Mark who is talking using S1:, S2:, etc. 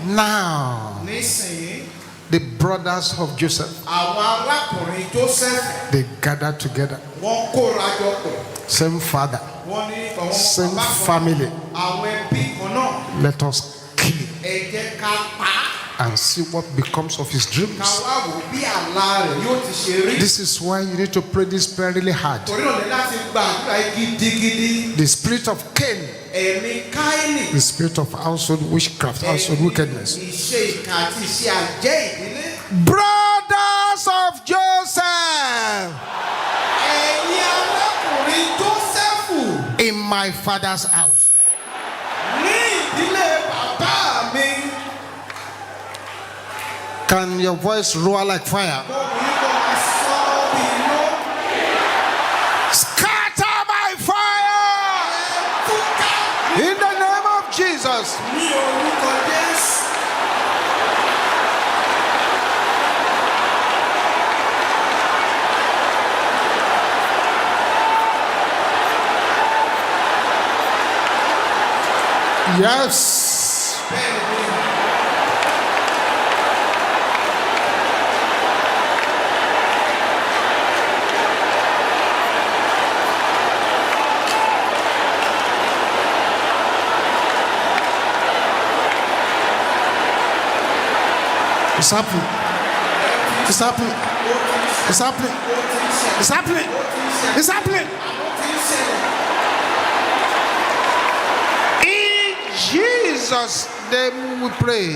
S1: Now, the brothers of Joseph, they gathered together. Same father, same family. Let us kill him and see what becomes of his dreams. This is why you need to pray this prayer really hard. The spirit of Cain, the spirit of household witchcraft, household wickedness. Brothers of Joseph, in my father's house. Can your voice roar like fire? Scatter by fire in the name of Jesus. Yes. It's happening. It's happening. It's happening. It's happening. It's happening. In Jesus' name we pray.